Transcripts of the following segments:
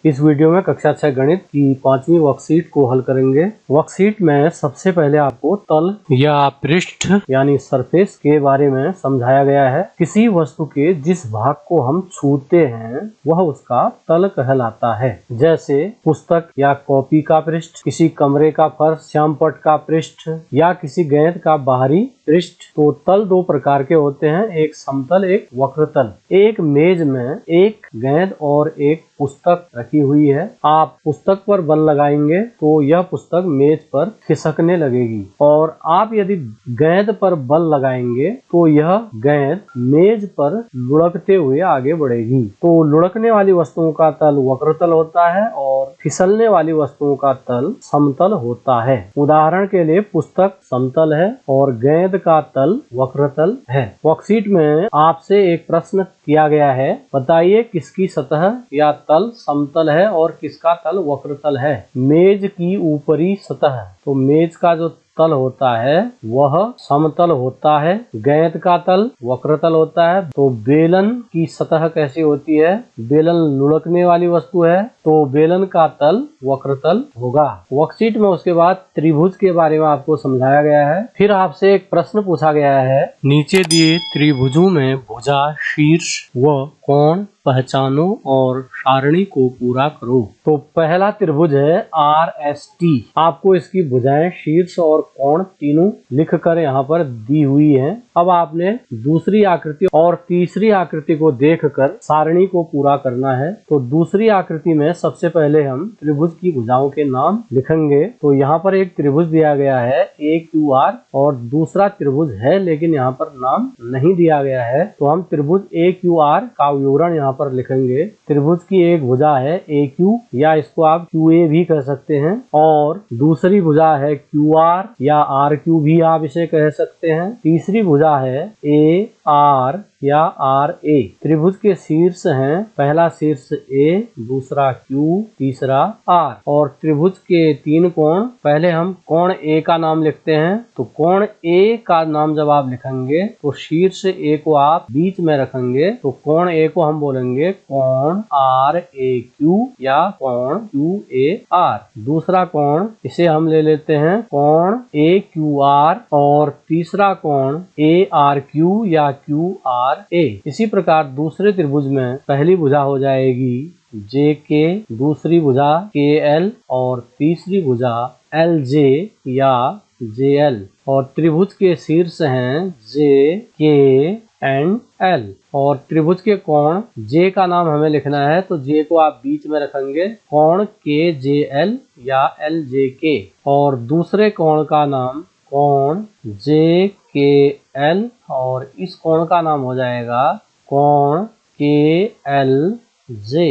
इस वीडियो में कक्षा 6 गणित की 5वीं वर्कशीट को हल करेंगे। वर्कशीट में सबसे पहले आपको तल या पृष्ठ यानी सरफेस के बारे में समझाया गया है। किसी वस्तु के जिस भाग को हम छूते हैं वह उसका तल कहलाता है। जैसे पुस्तक या कॉपी का पृष्ठ, किसी कमरे का फर्श, श्यामपट्ट का पृष्ठ या किसी गेंद का बाहरी पृष्ठ। तो तल दो प्रकार के होते हैं, एक समतल, एक वक्रतल। एक मेज में एक गेंद और एक पुस्तक रखी हुई है। आप पुस्तक पर बल लगाएंगे तो यह पुस्तक मेज पर खिसकने लगेगी, और आप यदि गेंद पर बल लगाएंगे तो यह गेंद मेज पर लुढ़कते हुए आगे बढ़ेगी। तो लुढ़कने वाली वस्तुओं का तल वक्रतल होता है और फिसलने वाली वस्तुओं का तल समतल होता है। उदाहरण के लिए पुस्तक समतल है और गेंद का तल वक्रतल है। वर्कशीट में आपसे एक प्रश्न किया गया है, बताइए किसकी सतह या तल समतल है और किसका तल वक्रतल है। मेज की ऊपरी सतह, तो मेज का जो तल होता है वह समतल होता है, गेंद का तल वक्रतल होता है। तो बेलन की सतह कैसी होती है, बेलन लुढ़कने वाली वस्तु है तो बेलन का तल वक्रतल होगा। वर्कशीट में उसके बाद त्रिभुज के बारे में आपको समझाया गया है। फिर आपसे एक प्रश्न पूछा गया है, नीचे दिए त्रिभुजों में भुजा, शीर्ष व कोण पहचानो और सारणी को पूरा करो। तो पहला त्रिभुज है RST। आपको इसकी भुजाएं, शीर्ष और कोण तीनों लिखकर यहाँ पर दी हुई हैं। अब आपने दूसरी आकृति और तीसरी आकृति को देखकर सारणी को पूरा करना है। तो दूसरी आकृति में सबसे पहले हम त्रिभुज की भुजाओं के नाम लिखेंगे। तो यहाँ पर एक त्रिभुज दिया गया है AQR और दूसरा त्रिभुज है लेकिन यहाँ पर नाम नहीं दिया गया है। तो हम त्रिभुज AQR का विवरण यहाँ पर लिखेंगे। त्रिभुज की एक भुजा है AQ या इसको आप QA भी कह सकते हैं, और दूसरी भुजा है QR या RQ भी आप इसे कह सकते हैं। तीसरी भुजा है AR या RA। त्रिभुज के शीर्ष हैं, पहला शीर्ष A, दूसरा Q, तीसरा R। और त्रिभुज के तीन कोण, पहले हम कोण A का नाम लिखते हैं। तो कोण A का नाम जब आप लिखेंगे तो शीर्ष A को आप बीच में रखेंगे, तो कोण A को हम बोलेंगे कोण RAQ या कोण QAR। दूसरा कोण इसे हम ले लेते हैं कोण AQR और तीसरा कोण ARQ या QRA। इसी प्रकार दूसरे त्रिभुज में पहली भुजा हो जाएगी JK, दूसरी भुजा KL और तीसरी भुजा LJ या JL। और त्रिभुज के शीर्ष हैं JK एंड L। और त्रिभुज के कोण J का नाम हमें लिखना है, तो J को आप बीच में रखेंगे, कोण KJL या LJK। और दूसरे कोण का नाम कोण JKL और इस कोण का नाम हो जाएगा कोण KLJ।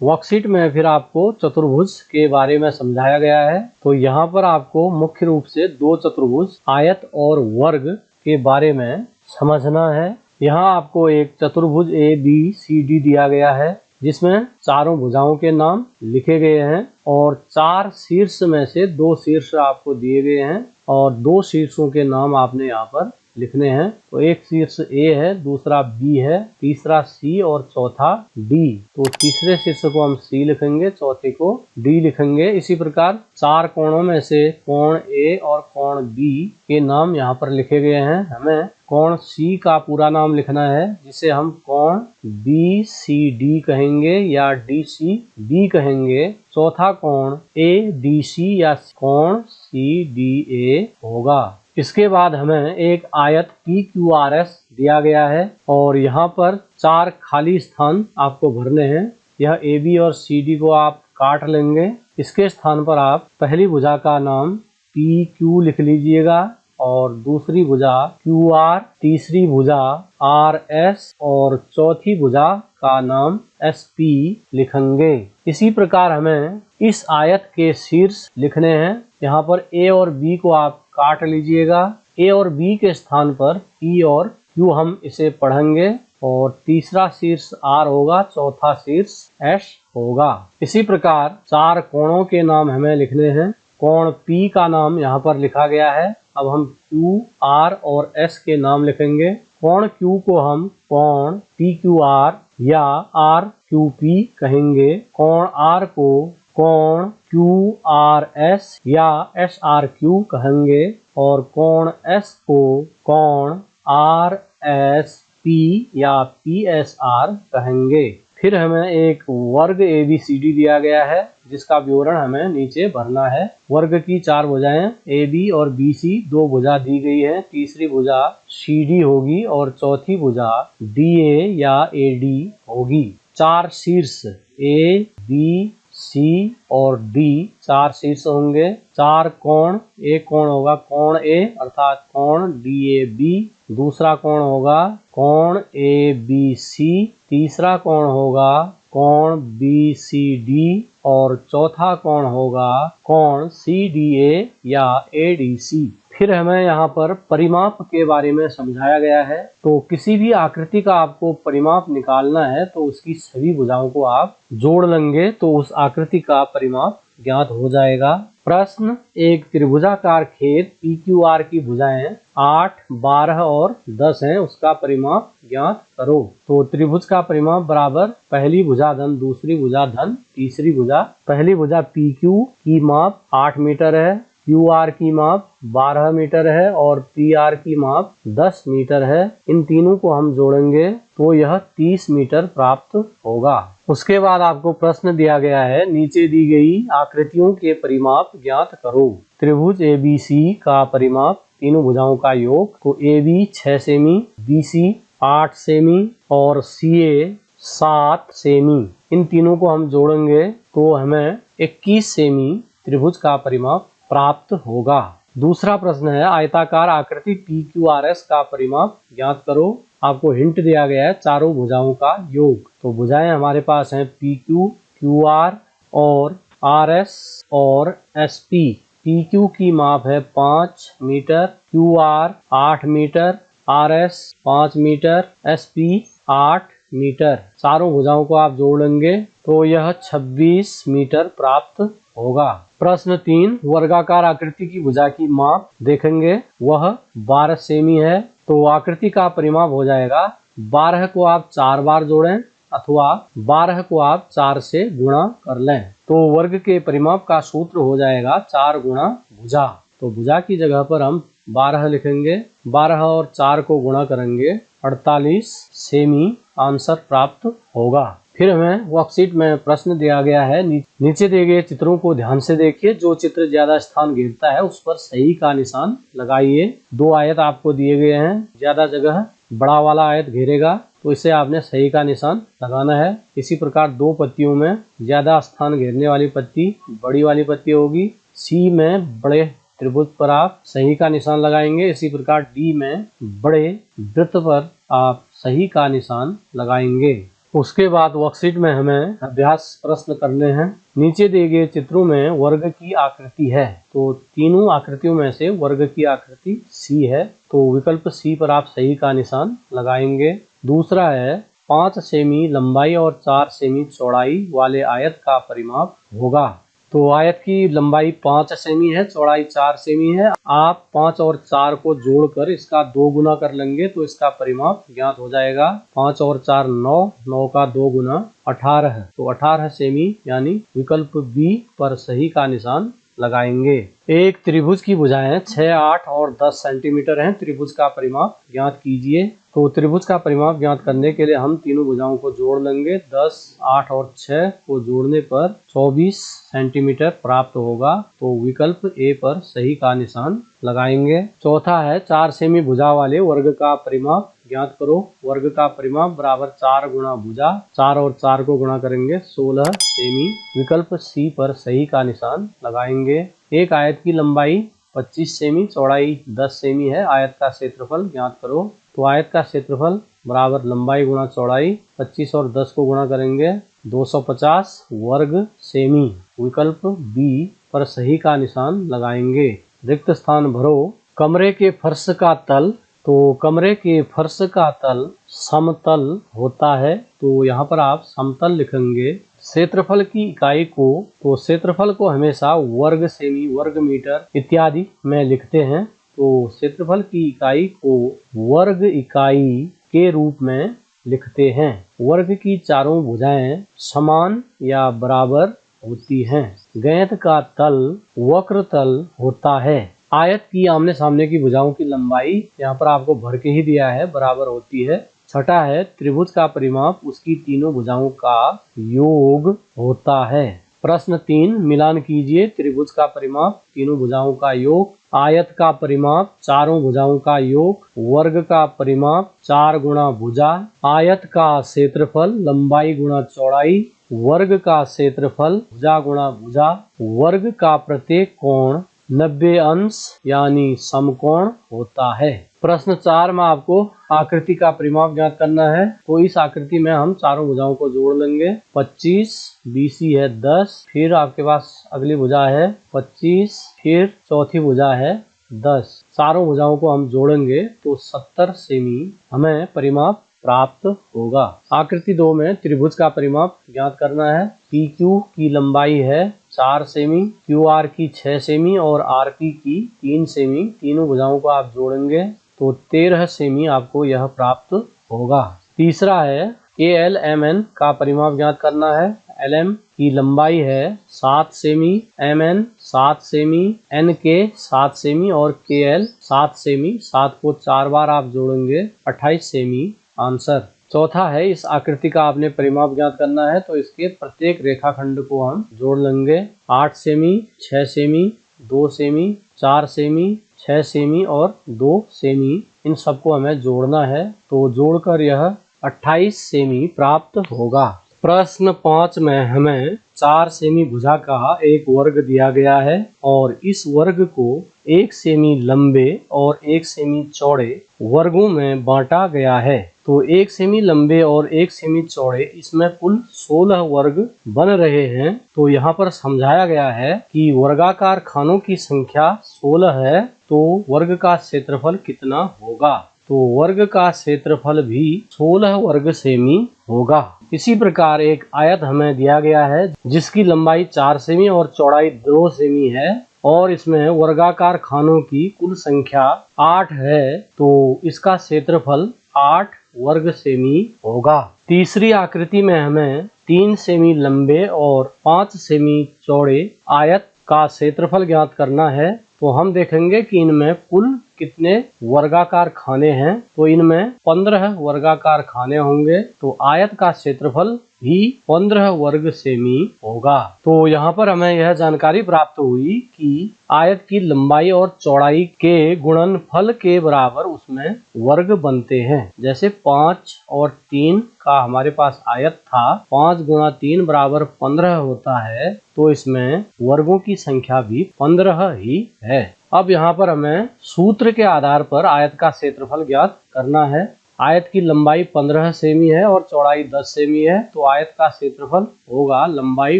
वर्कशीट में फिर आपको चतुर्भुज के बारे में समझाया गया है। तो यहाँ पर आपको मुख्य रूप से दो चतुर्भुज, आयत और वर्ग के बारे में समझना है। यहाँ आपको एक चतुर्भुज ABCD दिया गया है जिसमें चारों भुजाओं के नाम लिखे गए हैं, और चार शीर्ष में से दो शीर्ष आपको दिए गए हैं और दो शीर्षों के नाम आपने यहाँ पर लिखने हैं। तो एक शीर्ष A है, दूसरा B है, तीसरा C और चौथा D। तो तीसरे शीर्ष को हम C लिखेंगे, चौथे को D लिखेंगे। इसी प्रकार चार कोणों में से कोण A और कोण B के नाम यहाँ पर लिखे गए हैं। हमें कोण C का पूरा नाम लिखना है जिसे हम कोण BCD कहेंगे या DCB कहेंगे। चौथा कोण ADC या कोण CDA होगा। इसके बाद हमें एक आयत PQRS दिया गया है और यहाँ पर चार खाली स्थान आपको भरने हैं। यह AB और CD को आप काट लेंगे। इसके स्थान पर आप पहली भुजा का नाम PQ लिख लीजिएगा और दूसरी भुजा QR, तीसरी भुजा RS और चौथी भुजा का नाम SP लिखेंगे। इसी प्रकार हमें इस आयत के शीर्ष लिखने हैं। यहाँ पर A और B को आप काट लीजिएगा। A और B के स्थान पर P और Q हम इसे पढ़ेंगे और तीसरा शीर्ष R होगा, चौथा शीर्ष S होगा। इसी प्रकार चार कोणों के नाम हमें लिखने हैं। कोण P का नाम यहाँ पर लिखा गया है। अब हम Q, R और S के नाम लिखेंगे। कोण Q को हम कोण PQR या आर क्यू पी कहेंगे। कोण आर को कोण क्यू आर एस या एस आर क्यू कहेंगे और कोण एस को कोण आर एस पी या पी एस आर कहेंगे। फिर हमें एक वर्ग ABCD दिया गया है जिसका विवरण हमें नीचे भरना है। वर्ग की 4 भुजाएं AB और BC 2 भुजा दी गई है, तीसरी भुजा CD होगी और चौथी भुजा DA या AD होगी। 4 शीर्ष ABC और D 4 शीर्ष होंगे। 4 कोण, एक कोण होगा कोण A अर्थात कोण DAB, दूसरा कोण होगा कोण ABC, तीसरा कोण होगा कोण BCD और चौथा कोण होगा कोण CDA या ADC। फिर हमें यहाँ पर परिमाप के बारे में समझाया गया है। तो किसी भी आकृति का आपको परिमाप निकालना है तो उसकी सभी भुजाओं को आप जोड़ लेंगे तो उस आकृति का परिमाप ज्ञात हो जाएगा। प्रश्न, एक त्रिभुजाकार खेत PQR की भुजाएं 8, 12 और 10 हैं, उसका परिमाप ज्ञात करो। तो त्रिभुज का परिमाप बराबर पहली भुजा धन दूसरी भुजा धन तीसरी भुजा। पहली भुजा PQ की माप 8 मीटर है, QR की माप 12 मीटर है और PR की माप 10 मीटर है। इन तीनों को हम जोड़ेंगे तो यह 30 मीटर प्राप्त होगा। उसके बाद आपको प्रश्न दिया गया है, नीचे दी गई आकृतियों के परिमाप ज्ञात करो। त्रिभुज ABC का परिमाप तीनों भुजाओं का योग, तो AB 6 सेमी, BC 8 सेमी और CA 7 सेमी। इन तीनों को हम जोड़ेंगे तो हमें 21 सेमी त्रिभुज का परिमाप प्राप्त होगा। दूसरा प्रश्न है, आयताकार आकृति PQRS का परिमाप ज्ञात करो। आपको हिंट दिया गया है चारों भुजाओं का योग। तो भुजाएं हमारे पास हैं PQ, QR और RS और SP। PQ की माप है 5 metre, QR 8 metre, RS 5 metre, SP 8 metre. चारों भुजाओं को आप जोड़ लेंगे तो यह 26 मीटर प्राप्त होगा। प्रश्न 3, वर्गाकार आकृति की भुजा की माप देखेंगे, वह 12 सेमी है। तो आकृति का परिमाप हो जाएगा 12 को आप 4 बार जोड़ें अथवा 12 को आप 4 से गुणा कर लें। तो वर्ग के परिमाप का सूत्र हो जाएगा 4 गुणा भुजा। तो भुजा की जगह पर हम 12 लिखेंगे, 12 और 4 को गुणा करेंगे 48 सेमी आंसर प्राप्त होगा। फिर हमें वर्कशीट में प्रश्न दिया गया है, नीचे दिए गए चित्रों को ध्यान से देखिए। जो चित्र ज्यादा स्थान घेरता है उस पर सही का निशान लगाइए। 2 आयत आपको दिए गए हैं, ज्यादा जगह बड़ा वाला आयत घेरेगा तो इसे आपने सही का निशान लगाना है। इसी प्रकार 2 पत्तियों में ज्यादा स्थान घेरने वाली पत्ती बड़ी वाली पत्ती होगी। C में बड़े त्रिभुज पर आप सही का निशान लगाएंगे। इसी प्रकार D में बड़े वृत्त पर आप सही का निशान लगाएंगे। उसके बाद वर्कशीट में हमें अभ्यास प्रश्न करने हैं। नीचे दिए गए चित्रों में वर्ग की आकृति है, तो तीनों आकृतियों में से वर्ग की आकृति C है, तो विकल्प C पर आप सही का निशान लगाएंगे। दूसरा है 5 सेमी लंबाई और 4 सेमी चौड़ाई वाले आयत का परिमाप होगा। तो आयत की लंबाई 5 सेमी है, चौड़ाई 4 सेमी है। आप 5 और 4 को जोड़कर इसका 2 गुना कर लेंगे तो इसका परिमाप ज्ञात हो जाएगा। 5 और 4 9, 9 का 2 गुना 18, तो 18 सेमी यानी विकल्प B पर सही का निशान लगाएंगे। एक त्रिभुज की भुजाएं 6, 8 और 10 सेंटीमीटर हैं। त्रिभुज का परिमाप ज्ञात कीजिए। तो त्रिभुज का परिमाप ज्ञात करने के लिए हम तीनों भुजाओं को जोड़ लेंगे। 10, 8 और 6 को जोड़ने पर 24 सेंटीमीटर प्राप्त होगा, तो विकल्प A पर सही का निशान लगाएंगे। चौथा है 4 सेमी भुजा वाले वर्ग का परिमाप ज्ञात करो। वर्ग का परिमाप बराबर 4 गुणा भुजा, 4 और 4 को गुणा करेंगे 16 सेमी। विकल्प C पर सही का निशान लगाएंगे। एक आयत की लंबाई 25 सेमी, चौड़ाई 10 सेमी है। आयत का क्षेत्रफल ज्ञात करो। तो आयत का क्षेत्रफल बराबर लंबाई गुणा चौड़ाई, 25 और 10 को गुणा करेंगे 250 वर्ग सेमी। विकल्प B पर सही का निशान लगाएंगे। रिक्त स्थान भरो। कमरे के फर्श का तल, तो कमरे के फर्श का तल समतल होता है, तो यहाँ पर आप समतल लिखेंगे। क्षेत्रफल की इकाई को, तो क्षेत्रफल को हमेशा वर्ग सेमी, वर्ग मीटर इत्यादि में लिखते हैं। तो क्षेत्रफल की इकाई को वर्ग इकाई के रूप में लिखते हैं। वर्ग की चारों भुजाएं समान या बराबर होती हैं। गैंत का तल वक्र तल होता है। आयत की आमने सामने की भुजाओं की लंबाई यहाँ पर आपको भर के ही दिया है, बराबर होती है। छठा है त्रिभुज का परिमाप उसकी तीनों भुजाओं का योग होता है। प्रश्न 3 मिलान कीजिए। त्रिभुज का परिमाप तीनों भुजाओं का योग, आयत का परिमाप चारों भुजाओं का योग, वर्ग का परिमाप 4 गुणा भुजा, आयत का क्षेत्रफल लंबाई गुणा चौड़ाई, वर्ग का क्षेत्रफल भुजा गुणा भुजा, वर्ग का प्रत्येक कोण 90 अंश यानी समकोण होता है। प्रश्न 4 में आपको आकृति का परिमाप ज्ञात करना है। तो इस आकृति में हम चारों भुजाओं को जोड़ लेंगे। 25, BC है 10, फिर आपके पास अगली भुजा है 25, फिर चौथी भुजा है 10। चारों भुजाओं को हम जोड़ेंगे तो 70 सेमी हमें परिमाप प्राप्त होगा। आकृति 2 में त्रिभुज का परिमाप ज्ञात करना है। PQ की लंबाई है 4 सेमी, QR की 6 सेमी और RP की 3 सेमी। तीनों भुजाओं को आप जोड़ेंगे तो 13 सेमी आपको यह प्राप्त होगा। तीसरा है KLMN का परिमाप ज्ञात करना है। LM की लंबाई है 7 semi, MN 7 semi, NK 7 semi और KL 7 सेमी। 7 को 4 बार आप जोड़ेंगे 28 सेमी आंसर। चौथा है इस आकृति का आपने परिमाप ज्ञात करना है। तो इसके प्रत्येक रेखाखंड को हम जोड़ लेंगे। 8 semi, 6 semi, 2 semi, 4 semi, 6 semi और 2 सेमी। इन सबको हमें जोड़ना है तो जोड़कर यह 28 सेमी प्राप्त होगा। प्रश्न 5 में हमें 4 सेमी भुजा का एक वर्ग दिया गया है और इस वर्ग को 1 सेमी लंबे और 1 सेमी चौड़े वर्गों में बांटा गया है। तो 1 सेमी लंबे और 1 सेमी चौड़े इसमें कुल 16 वर्ग बन रहे हैं। तो यहाँ पर समझाया गया है कि वर्गाकार खानों की संख्या 16 है तो वर्ग का क्षेत्रफल कितना होगा। तो वर्ग का क्षेत्रफल भी 16 वर्ग सेमी होगा। इसी प्रकार एक आयत हमें दिया गया है जिसकी लंबाई 4 सेमी और चौड़ाई 2 सेमी है और इसमें वर्गाकार खानों की कुल संख्या 8 है तो इसका क्षेत्रफल 8 वर्ग सेमी होगा। तीसरी आकृति में हमें 3 सेमी लंबे और 5 सेमी चौड़े आयत का क्षेत्रफल ज्ञात करना है। तो हम देखेंगे कि इनमें कुल कितने वर्गाकार खाने हैं। तो इनमें 15 वर्गाकार खाने होंगे तो आयत का क्षेत्रफल भी 15 वर्ग सेमी होगा। तो यहाँ पर हमें यह जानकारी प्राप्त हुई कि आयत की लंबाई और चौड़ाई के गुणनफल के बराबर उसमें वर्ग बनते हैं। जैसे 5 और 3 का हमारे पास आयत था, 5 गुणा 3 बराबर 15 होता है तो इसमें वर्गों की संख्या भी 15 ही है। अब यहाँ पर हमें सूत्र के आधार पर आयत का क्षेत्रफल ज्ञात करना है। आयत की लंबाई 15 सेमी है और चौड़ाई 10 सेमी है तो आयत का क्षेत्रफल होगा लंबाई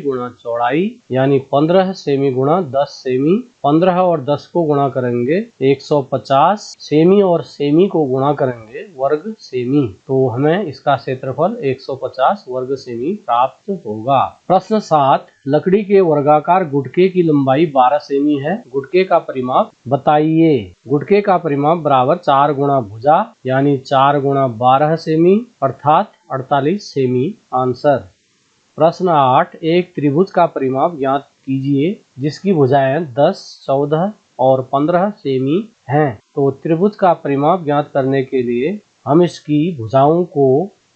गुणा चौड़ाई यानी 15 सेमी गुणा 10 सेमी। 15 और 10 को गुणा करेंगे 150 सेमी और सेमी को गुणा करेंगे वर्ग सेमी तो हमें इसका क्षेत्रफल 150 वर्ग सेमी प्राप्त होगा। प्रश्न 7 लकड़ी के वर्गाकार गुटके की लंबाई 12 सेमी है। गुटके का परिमाप बताइए। गुटके का परिमाप बराबर 4 गुणा भुजा यानी 4 गुणा 12 सेमी अर्थात 48 सेमी आंसर। प्रश्न 8 एक त्रिभुज का परिमाप ज्ञात कीजिए जिसकी भुजाएं 10, 14 और 15 सेमी हैं। तो त्रिभुज का परिमाप ज्ञात करने के लिए हम इसकी भुजाओं को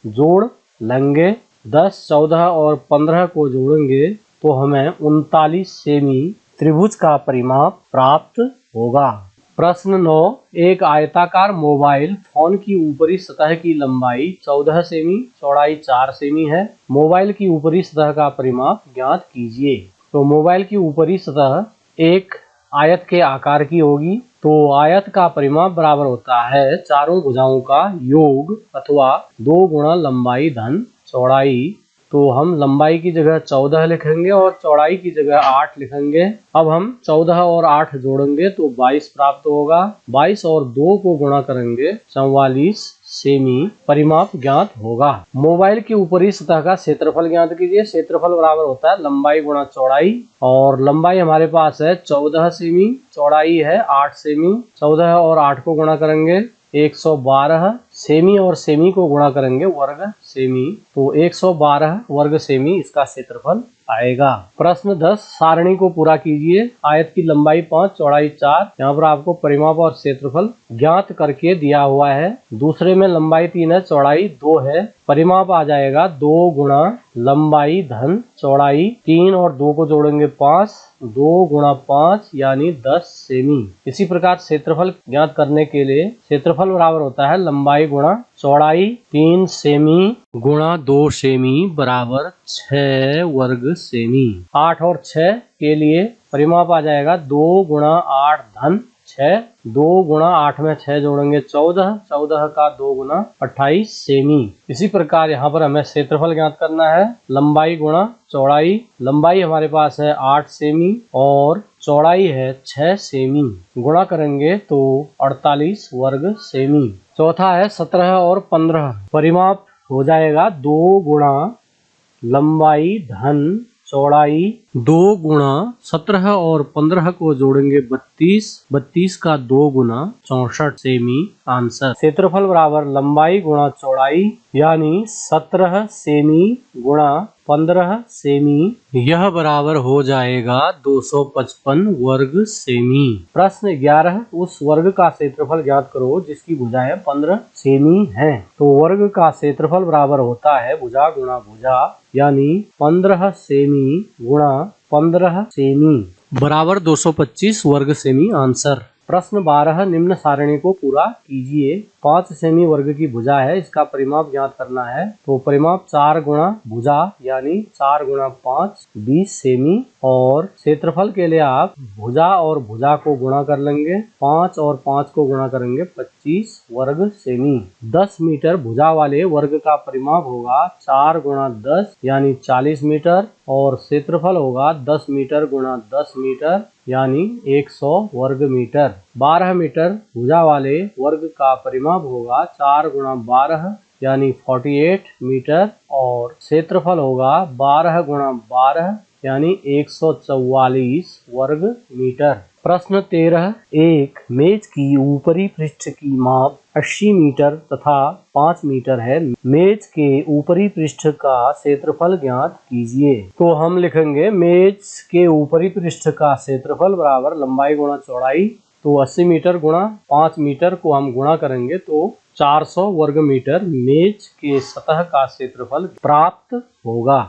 जोड़ लेंगे। 10, 14 और 15 को जोड़ेंगे तो हमें 39 सेमी त्रिभुज का परिमाप प्राप्त होगा। प्रश्न 9 एक आयताकार मोबाइल फोन की ऊपरी सतह की लंबाई 14 सेमी, चौड़ाई 4 सेमी है। मोबाइल की ऊपरी सतह का परिमाप ज्ञात कीजिए। तो मोबाइल की ऊपरी सतह एक आयत के आकार की होगी तो आयत का परिमाप बराबर होता है चारों भुजाओं का योग अथवा 2 गुणा लंबाई धन चौड़ाई। तो हम लंबाई की जगह 14 लिखेंगे और चौड़ाई की जगह 8 लिखेंगे। अब हम 14 और 8 जोड़ेंगे तो 22 प्राप्त होगा। 22 और 2 को गुणा करेंगे 44 सेमी परिमाप ज्ञात होगा। मोबाइल की ऊपरी सतह का क्षेत्रफल ज्ञात कीजिए। क्षेत्रफल बराबर होता है लंबाई गुणा चौड़ाई और लंबाई हमारे पास है 14 सेमी, चौड़ाई है 8 सेमी। 14 और 8 को गुणा करेंगे 112 सेमी और सेमी को गुणा करेंगे वर्ग सेमी, तो 112 वर्ग सेमी इसका क्षेत्रफल आएगा। प्रश्न 10, सारणी को पूरा कीजिए। आयत की लंबाई 5, चौड़ाई 4। यहाँ पर आपको परिमाप और क्षेत्रफल ज्ञात करके दिया हुआ है। दूसरे में लंबाई 3 है, चौड़ाई 2 है। परिमाप आ जाएगा 2 गुणा लंबाई धन चौड़ाई, 3 और 2 को जोड़ेंगे 5, 2 गुणा 5 यानी 10 सेमी। इसी प्रकार क्षेत्रफल ज्ञात करने के लिए क्षेत्रफल बराबर होता है लंबाई गुणा चौड़ाई 3 सेमी गुणा 2 सेमी बराबर 6 वर्ग सेमी। 8 और 6 के लिए परिमाप आ जाएगा 2 गुणा 8 धन 6, 2 गुणा 8 में 6 जोड़ेंगे 14, 14 का 2 गुना 28 सेमी। इसी प्रकार यहाँ पर हमें क्षेत्रफल ज्ञात करना है लंबाई गुणा चौड़ाई। लंबाई हमारे पास है 8 सेमी और चौड़ाई है 6 सेमी, गुणा करेंगे तो 48 वर्ग सेमी। चौथा है 17 और 15। परिमाप हो जाएगा 2 गुणा लंबाई धन चौड़ाई, 2 गुणा 17 और 15 को जोड़ेंगे 32, 32 का 2 गुना 64 सेमी आंसर। क्षेत्रफल बराबर लंबाई गुणा चौड़ाई यानी 17 सेमी गुणा 15 सेमी, यह बराबर हो जाएगा 255 वर्ग सेमी। प्रश्न 11, उस वर्ग का क्षेत्रफल ज्ञात करो जिसकी भुजाएं 15 सेमी हैं। तो वर्ग का क्षेत्रफल बराबर होता है भुजा गुणा भुजा यानी 15 सेमी गुणा 15 सेमी बराबर 225 वर्ग सेमी आंसर। प्रश्न 12, निम्न सारणी को पूरा कीजिए। 5 सेमी वर्ग की भुजा है, इसका परिमाप ज्ञात करना है। तो परिमाप 4 गुणा भुजा यानी 4 गुणा 5 20 सेमी, और क्षेत्रफल के लिए आप भुजा और भुजा को गुणा कर लेंगे। 5 और 5 को गुणा करेंगे 25 वर्ग सेमी। 10 मीटर भुजा वाले वर्ग का परिमाप होगा 4 गुणा 10 यानी 40 मीटर, और क्षेत्रफल होगा 10 मीटर गुणा 10 मीटर यानी 100 वर्ग मीटर। 12 मीटर भुजा वाले वर्ग का परिमाप होगा 4 गुणा 12 यानी 48 मीटर, और क्षेत्रफल होगा 12 गुणा 12 यानी 144 वर्ग मीटर। प्रश्न 13, एक मेज की ऊपरी पृष्ठ की माप 80 मीटर तथा 5 मीटर है। मेज के ऊपरी पृष्ठ का क्षेत्रफल ज्ञात कीजिए। तो हम लिखेंगे मेज के ऊपरी पृष्ठ का क्षेत्रफल बराबर लंबाई गुणा चौड़ाई, तो 80 मीटर गुणा 5 मीटर को हम गुणा करेंगे तो 400 वर्ग मीटर मेज के सतह का क्षेत्रफल प्राप्त होगा।